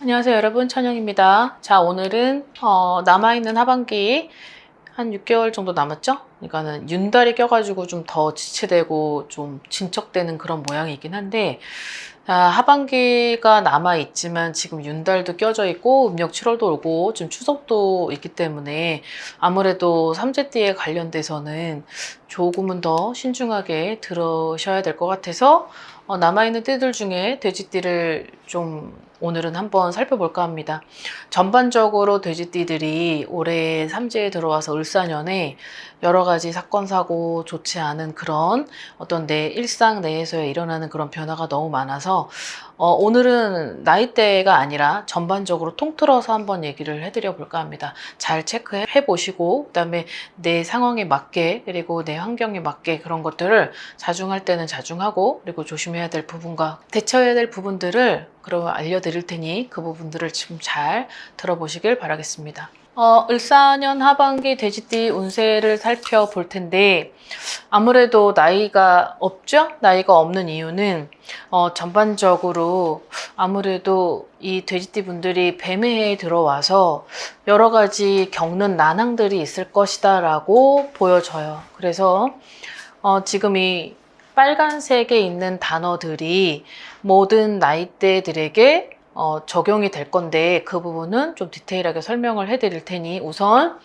안녕하세요 여러분, 천영입니다. 자, 오늘은 남아있는 하반기 한 6개월 정도 남았죠? 그러니까는 윤달이 껴가지고 좀 더 지체되고 좀 진척되는 그런 모양이긴 한데, 하반기가 남아있지만 지금 윤달도 껴져 있고 음력 7월도 오고 지금 추석도 있기 때문에 아무래도 삼재띠에 관련돼서는 조금은 더 신중하게 들으셔야 될 것 같아서 남아있는 띠들 중에 돼지띠를 좀 오늘은 한번 살펴볼까 합니다. 전반적으로 돼지띠들이 올해 삼재에 들어와서 을사년에 여러 가지 사건, 사고, 좋지 않은 그런 어떤 내 일상 내에서 일어나는 그런 변화가 너무 많아서 오늘은 나이대가 아니라 전반적으로 통틀어서 한번 얘기를 해드려 볼까 합니다. 잘 체크해 보시고 그다음에 내 상황에 맞게 그리고 내 환경에 맞게 그런 것들을 자중할 때는 자중하고 그리고 조심해야 될 부분과 대처해야 될 부분들을 그럼 알려드릴 테니 그 부분들을 지금 잘 들어보시길 바라겠습니다. 을사년 하반기 돼지띠 운세를 살펴볼 텐데 아무래도 나이가 없죠? 나이가 없는 이유는 전반적으로 아무래도 이 돼지띠 분들이 뱀의 해에 들어와서 여러 가지 겪는 난항들이 있을 것이다 라고 보여져요. 그래서 지금 이 빨간색에 있는 단어들이 모든 나이대들에게 적용이 될 건데 그 부분은 좀 디테일하게 설명을 해드릴 테니 우선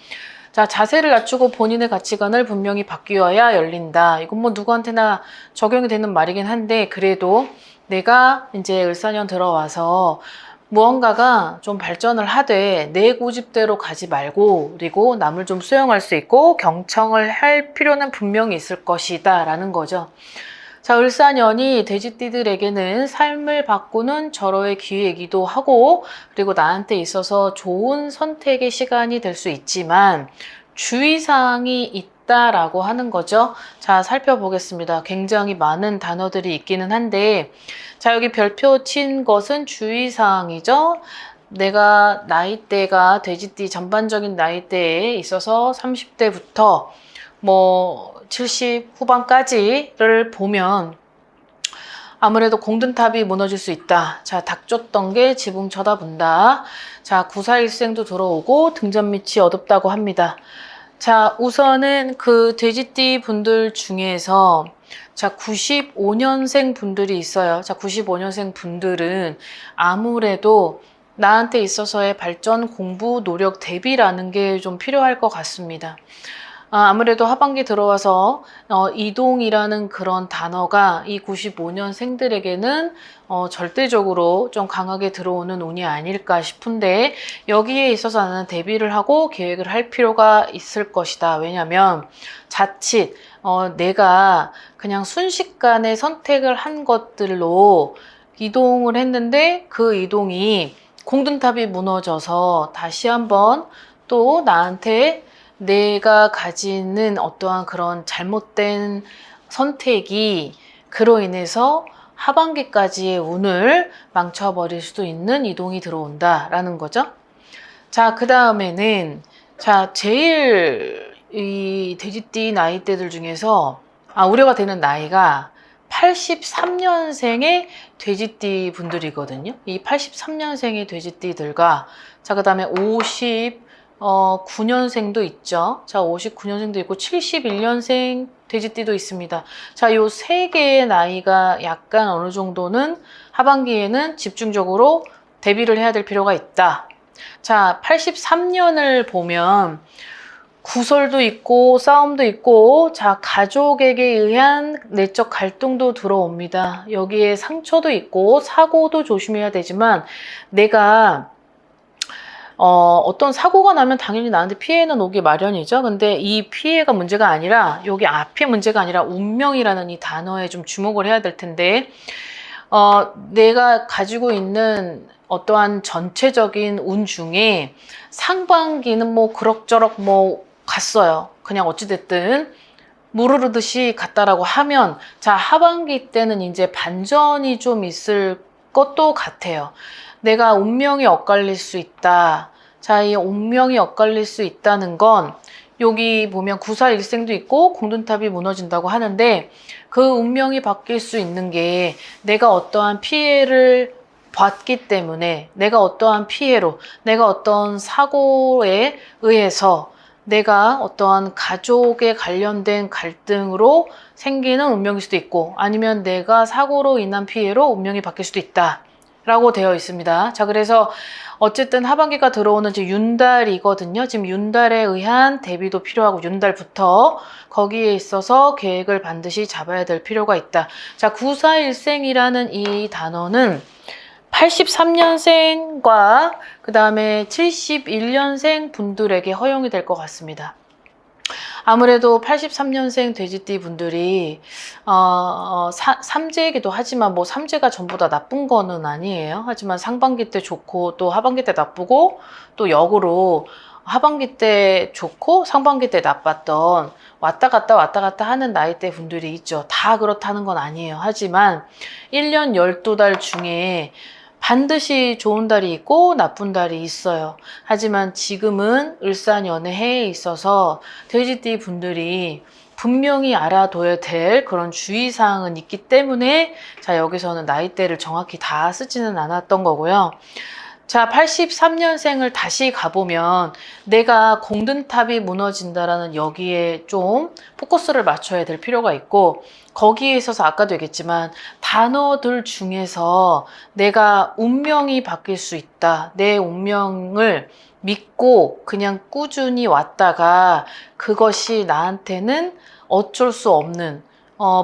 자, 자세를 낮추고 본인의 가치관을 분명히 바뀌어야 열린다. 이건 뭐 누구한테나 적용이 되는 말이긴 한데 그래도 내가 이제 을사년 들어와서 무언가가 좀 발전을 하되 내 고집대로 가지 말고 그리고 남을 좀 수용할 수 있고 경청을 할 필요는 분명히 있을 것이다 라는 거죠. 자, 을사년이 돼지띠들에게는 삶을 바꾸는 절호의 기회이기도 하고 그리고 나한테 있어서 좋은 선택의 시간이 될 수 있지만 주의사항이 있다라고 하는 거죠. 자, 살펴보겠습니다. 굉장히 많은 단어들이 있기는 한데 자, 여기 별표 친 것은 주의사항이죠. 내가 나이대가 돼지띠 전반적인 나이대에 있어서 30대부터 뭐 70 후반까지를 보면 아무래도 공든탑이 무너질 수 있다. 자, 닥쳤던 게 지붕 쳐다본다. 자, 구사일생도 들어오고 등잔 밑이 어둡다고 합니다. 자, 우선은 그 돼지띠 분들 중에서 자, 95년생 분들이 있어요. 자, 95년생 분들은 아무래도 나한테 있어서의 발전, 공부, 노력, 대비라는 게 좀 필요할 것 같습니다. 아무래도 하반기 들어와서 이동이라는 그런 단어가 이 95년생들에게는 절대적으로 좀 강하게 들어오는 운이 아닐까 싶은데 여기에 있어서 나는 대비를 하고 계획을 할 필요가 있을 것이다. 왜냐하면 자칫 내가 그냥 순식간에 선택을 한 것들로 이동을 했는데 그 이동이 공든탑이 무너져서 다시 한번 또 나한테 내가 가지는 어떠한 그런 잘못된 선택이 그로 인해서 하반기까지의 운을 망쳐버릴 수도 있는 이동이 들어온다라는 거죠. 자, 그 다음에는 자, 제일 이 돼지띠 나이대들 중에서 우려가 되는 나이가 83년생의 돼지띠 분들이거든요. 이 83년생의 돼지띠들과 자, 그 다음에 9년생도 있죠. 자, 59년생도 있고 71년생 돼지띠도 있습니다. 자, 요 세 개의 나이가 약간 어느 정도는 하반기에는 집중적으로 대비를 해야 될 필요가 있다. 자, 83년을 보면 구설도 있고 싸움도 있고 자, 가족에게 의한 내적 갈등도 들어옵니다. 여기에 상처도 있고 사고도 조심해야 되지만 내가 어떤 사고가 나면 당연히 나한테 피해는 오기 마련이죠. 근데 이 피해가 문제가 아니라 여기 앞이 문제가 아니라 운명이라는 이 단어에 좀 주목을 해야 될 텐데 내가 가지고 있는 어떠한 전체적인 운 중에 상반기는 뭐 그럭저럭 뭐 갔어요. 그냥 어찌됐든 무르르듯이 갔다라고 하면 자, 하반기 때는 이제 반전이 좀 있을 것도 같아요. 내가 운명이 엇갈릴 수 있다. 자, 이 운명이 엇갈릴 수 있다는 건 여기 보면 구사일생도 있고 공든탑이 무너진다고 하는데 그 운명이 바뀔 수 있는 게 내가 어떠한 피해를 봤기 때문에 내가 어떠한 피해로, 내가 어떤 사고에 의해서 내가 어떠한 가족에 관련된 갈등으로 생기는 운명일 수도 있고 아니면 내가 사고로 인한 피해로 운명이 바뀔 수도 있다 라고 되어 있습니다. 자, 그래서 어쨌든 하반기가 들어오는 지금 윤달이거든요. 지금 윤달에 의한 대비도 필요하고 윤달부터 거기에 있어서 계획을 반드시 잡아야 될 필요가 있다. 자, 94일생이라는 이 단어는 83년생과 그 다음에 71년생 분들에게 허용이 될 것 같습니다. 아무래도 83년생 돼지띠 분들이 삼재이기도 하지만 뭐 삼재가 전부 다 나쁜 거는 아니에요. 하지만 상반기 때 좋고 또 하반기 때 나쁘고 또 역으로 하반기 때 좋고 상반기 때 나빴던 왔다 갔다 하는 나이대 분들이 있죠. 다 그렇다는 건 아니에요. 하지만 1년 12달 중에 반드시 좋은 달이 있고 나쁜 달이 있어요. 하지만 지금은 을사년의 해에 있어서 돼지띠 분들이 분명히 알아둬야 될 그런 주의사항은 있기 때문에 자, 여기서는 나이대를 정확히 다 쓰지는 않았던 거고요. 자, 83년생을 다시 가보면 내가 공든탑이 무너진다라는 여기에 좀 포커스를 맞춰야 될 필요가 있고 거기에 있어서 아까도 얘기했지만 단어들 중에서 내가 운명이 바뀔 수 있다. 내 운명을 믿고 그냥 꾸준히 왔다가 그것이 나한테는 어쩔 수 없는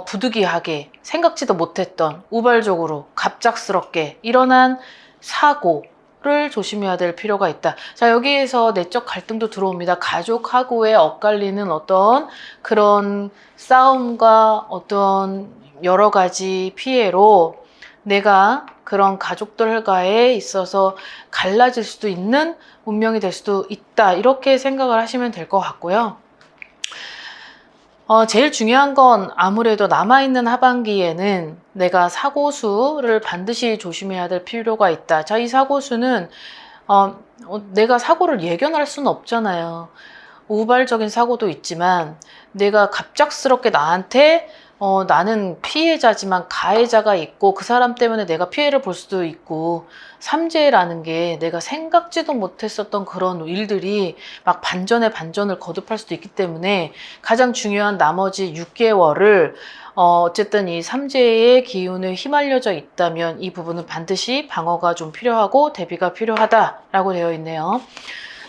부득이하게 생각지도 못했던 우발적으로 갑작스럽게 일어난 사고 를 조심해야 될 필요가 있다. 자, 여기에서 내적 갈등도 들어옵니다. 가족하고의 엇갈리는 어떤 그런 싸움과 어떤 여러 가지 피해로 내가 그런 가족들과에 있어서 갈라질 수도 있는 운명이 될 수도 있다. 이렇게 생각을 하시면 될 것 같고요. 제일 중요한 건 아무래도 남아있는 하반기에는 내가 사고수를 반드시 조심해야 될 필요가 있다. 자, 이 사고수는 내가 사고를 예견할 수는 없잖아요. 우발적인 사고도 있지만 내가 갑작스럽게 나한테 나는 피해자지만 가해자가 있고 그 사람 때문에 내가 피해를 볼 수도 있고 삼재라는 게 내가 생각지도 못했었던 그런 일들이 막 반전에 반전을 거듭할 수도 있기 때문에 가장 중요한 나머지 6개월을 어쨌든 이 삼재의 기운에 휘말려져 있다면 이 부분은 반드시 방어가 좀 필요하고 대비가 필요하다라고 되어 있네요.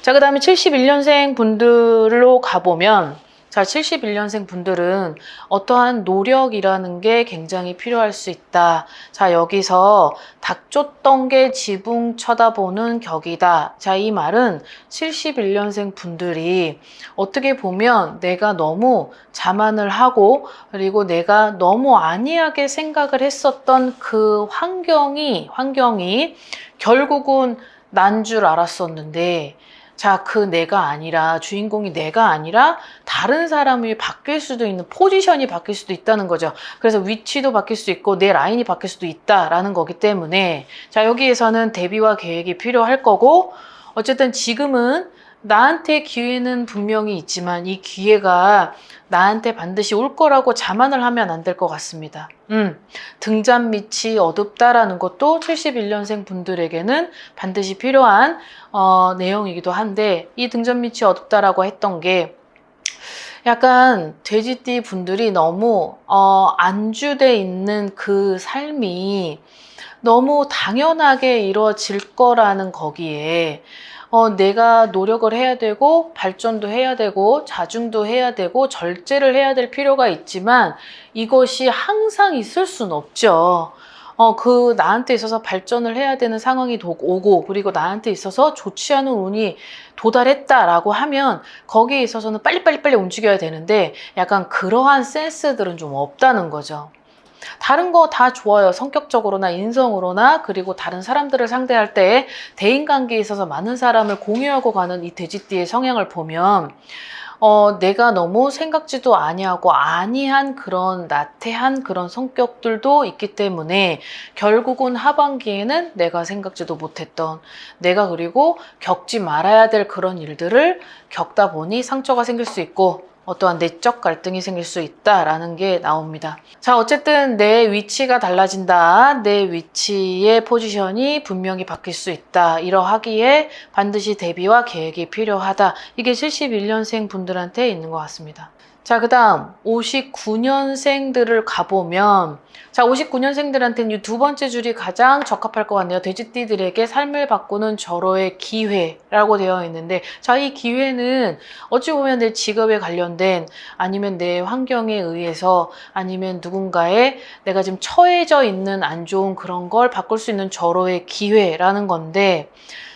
자, 그 다음에 71년생 분들로 가보면 자, 71년생 분들은 어떠한 노력이라는 게 굉장히 필요할 수 있다. 자, 여기서 닥쳤던 게 지붕 쳐다보는 격이다. 자, 이 말은 71년생 분들이 어떻게 보면 내가 너무 자만을 하고 그리고 내가 너무 안이하게 생각을 했었던 그 환경이 결국은 난 줄 알았었는데 자, 그 내가 아니라 주인공이 내가 아니라 다른 사람이 바뀔 수도 있는 포지션이 바뀔 수도 있다는 거죠. 그래서 위치도 바뀔 수 있고 내 라인이 바뀔 수도 있다라는 거기 때문에 자, 여기에서는 대비와 계획이 필요할 거고 어쨌든 지금은 나한테 기회는 분명히 있지만 이 기회가 나한테 반드시 올 거라고 자만을 하면 안 될 것 같습니다. 등잔 밑이 어둡다라는 것도 71년생 분들에게는 반드시 필요한 내용이기도 한데 이 등잔 밑이 어둡다라고 했던 게 약간 돼지띠 분들이 너무 안주돼 있는 그 삶이 너무 당연하게 이루어질 거라는 거기에 내가 노력을 해야 되고 발전도 해야 되고 자중도 해야 되고 절제를 해야 될 필요가 있지만 이것이 항상 있을 수는 없죠. 그 나한테 있어서 발전을 해야 되는 상황이 오고 그리고 나한테 있어서 좋지 않은 운이 도달했다라고 하면 거기에 있어서는 빨리 움직여야 되는데 약간 그러한 센스들은 좀 없다는 거죠. 다른 거 다 좋아요. 성격적으로나 인성으로나 그리고 다른 사람들을 상대할 때 대인관계에 있어서 많은 사람을 공유하고 가는 이 돼지띠의 성향을 보면 내가 너무 생각지도 아니하고 아니한 그런 나태한 그런 성격들도 있기 때문에 결국은 하반기에는 내가 생각지도 못했던 내가 그리고 겪지 말아야 될 그런 일들을 겪다 보니 상처가 생길 수 있고 어떠한 내적 갈등이 생길 수 있다라는 게 나옵니다. 자, 어쨌든 내 위치가 달라진다. 내 위치의 포지션이 분명히 바뀔 수 있다. 이러하기에 반드시 대비와 계획이 필요하다. 이게 71년생 분들한테 있는 것 같습니다. 자, 그 다음 59년생들을 가보면, 자, 59년생들한테는 이 두 번째 줄이 가장 적합할 것 같네요. 돼지띠들에게 삶을 바꾸는 절호의 기회라고 되어 있는데, 자, 이 기회는 어찌 보면 내 직업에 관련된, 아니면 내 환경에 의해서, 아니면 누군가의 내가 지금 처해져 있는 안 좋은 그런 걸 바꿀 수 있는 절호의 기회라는 건데,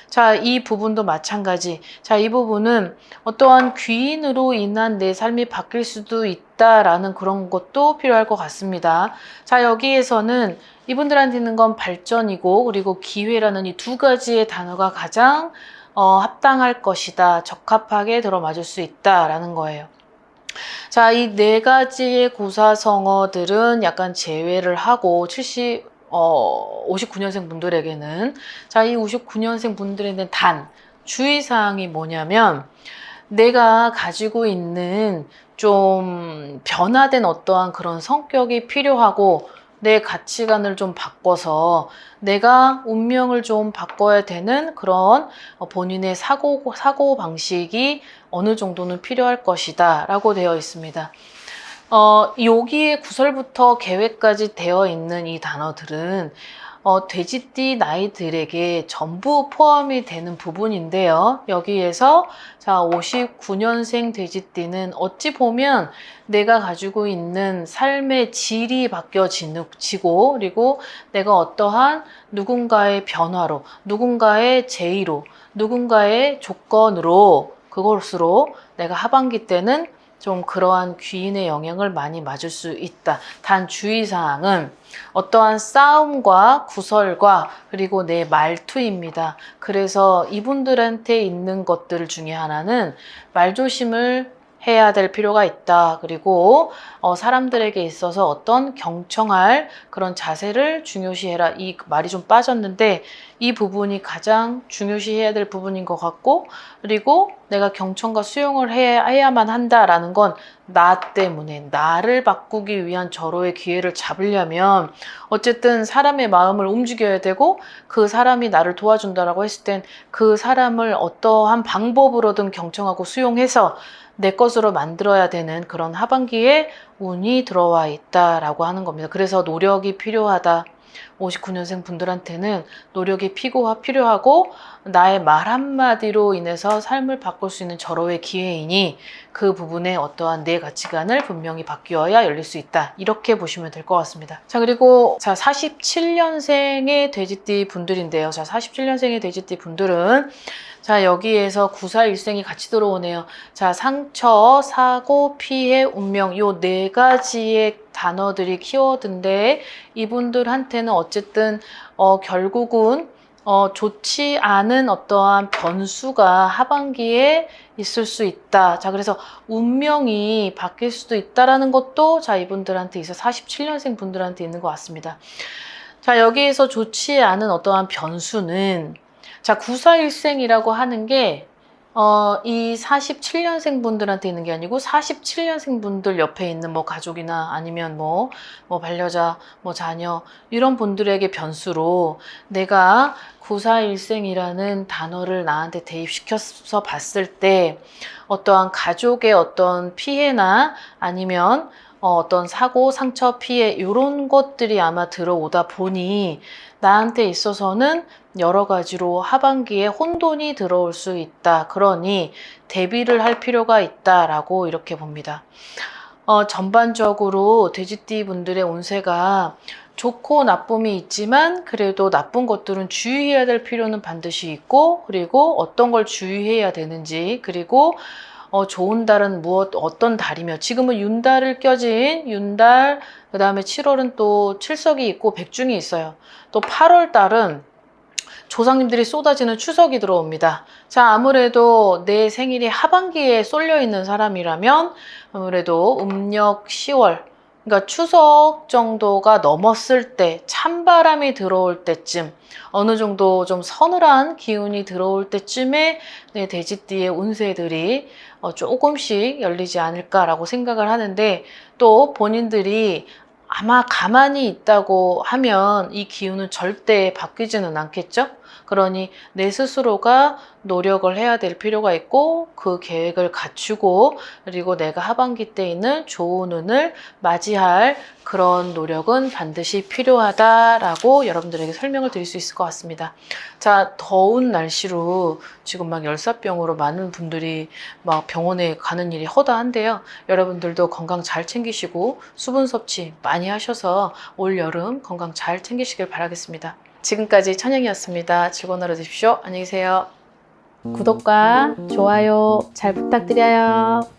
자, 이 부분도 마찬가지. 자, 이 부분은 어떠한 귀인으로 인한 내 삶이 바뀔 수도 있다라는 그런 것도 필요할 것 같습니다. 자, 여기에서는 이분들한테 있는 건 발전이고, 그리고 기회라는 이 두 가지의 단어가 가장 합당할 것이다. 적합하게 들어맞을 수 있다라는 거예요. 자, 이 네 가지의 고사성어들은 약간 제외를 하고 59년생 분들에게는, 자, 이 59년생 분들에게는 단 주의사항이 뭐냐면, 내가 가지고 있는 좀 변화된 어떠한 그런 성격이 필요하고, 내 가치관을 좀 바꿔서 내가 운명을 좀 바꿔야 되는 그런 본인의 사고 방식이 어느 정도는 필요할 것이다 라고 되어 있습니다. 여기에 구설부터 계획까지 되어 있는 이 단어들은 돼지띠 나이들에게 전부 포함이 되는 부분인데요. 여기에서 자, 59년생 돼지띠는 어찌 보면 내가 가지고 있는 삶의 질이 바뀌어지고, 그리고 내가 어떠한 누군가의 변화로, 누군가의 제의로, 누군가의 조건으로, 그것으로 내가 하반기 때는 좀 그러한 귀인의 영향을 많이 맞을 수 있다. 단 주의사항은 어떠한 싸움과 구설과 그리고 내 말투입니다. 그래서 이분들한테 있는 것들 중에 하나는 말조심을 해야 될 필요가 있다. 그리고 사람들에게 있어서 어떤 경청할 그런 자세를 중요시해라. 이 말이 좀 빠졌는데 이 부분이 가장 중요시해야 될 부분인 것 같고, 그리고 내가 경청과 수용을 해야만 한다라는 건 나 때문에 나를 바꾸기 위한 절호의 기회를 잡으려면 어쨌든 사람의 마음을 움직여야 되고, 그 사람이 나를 도와준다라고 했을 땐 그 사람을 어떠한 방법으로든 경청하고 수용해서 내 것으로 만들어야 되는 그런 하반기에 운이 들어와 있다라고 하는 겁니다. 그래서 노력이 필요하다. 59년생 분들한테는 노력이 필요하고, 나의 말 한마디로 인해서 삶을 바꿀 수 있는 절호의 기회이니 그 부분에 어떠한 내 가치관을 분명히 바뀌어야 열릴 수 있다. 이렇게 보시면 될 것 같습니다. 자, 그리고 자, 47년생의 돼지띠 분들인데요. 자, 47년생의 돼지띠 분들은 자, 여기에서 구사일생이 같이 들어오네요. 자, 상처, 사고, 피해, 운명, 요 네 가지의 단어들이 키워드인데, 이분들한테는 어쨌든 결국은 좋지 않은 어떠한 변수가 하반기에 있을 수 있다. 자, 그래서 운명이 바뀔 수도 있다라는 것도 자, 이분들한테 있어 47년생 분들한테 있는 것 같습니다. 자, 여기에서 좋지 않은 어떠한 변수는, 자, 94일생이라고 하는 게 이 47년생 분들한테 있는 게 아니고 47년생 분들 옆에 있는 뭐 가족이나 아니면 뭐 반려자, 뭐 자녀 이런 분들에게 변수로, 내가 94일생이라는 단어를 나한테 대입시켜서 봤을 때 어떠한 가족의 어떤 피해나 아니면 어떤 사고, 상처, 피해 이런 것들이 아마 들어오다 보니 나한테 있어서는 여러 가지로 하반기에 혼돈이 들어올 수 있다. 그러니 대비를 할 필요가 있다라고 이렇게 봅니다. 전반적으로 돼지띠 분들의 운세가 좋고 나쁨이 있지만, 그래도 나쁜 것들은 주의해야 될 필요는 반드시 있고, 그리고 어떤 걸 주의해야 되는지, 그리고 좋은 달은 어떤 달이며, 지금은 윤달을 껴진 윤달, 그 다음에 7월은 또 칠석이 있고 백중이 있어요. 또 8월 달은 조상님들이 쏟아지는 추석이 들어옵니다. 자, 아무래도 내 생일이 하반기에 쏠려 있는 사람이라면 아무래도 음력 10월, 그러니까 추석 정도가 넘었을 때, 찬바람이 들어올 때쯤, 어느 정도 좀 서늘한 기운이 들어올 때쯤에 네, 돼지띠의 운세들이 조금씩 열리지 않을까라고 생각을 하는데, 또 본인들이 아마 가만히 있다고 하면 이 기운은 절대 바뀌지는 않겠죠? 그러니 내 스스로가 노력을 해야 될 필요가 있고, 그 계획을 갖추고, 그리고 내가 하반기 때 있는 좋은 운을 맞이할 그런 노력은 반드시 필요하다라고 여러분들에게 설명을 드릴 수 있을 것 같습니다. 자, 더운 날씨로 지금 막 열사병으로 많은 분들이 막 병원에 가는 일이 허다한데요. 여러분들도 건강 잘 챙기시고 수분 섭취 많이 하셔서 올 여름 건강 잘 챙기시길 바라겠습니다. 지금까지 천영이었습니다. 즐거운 하루 되십시오. 안녕히 계세요. 구독과 좋아요 잘 부탁드려요.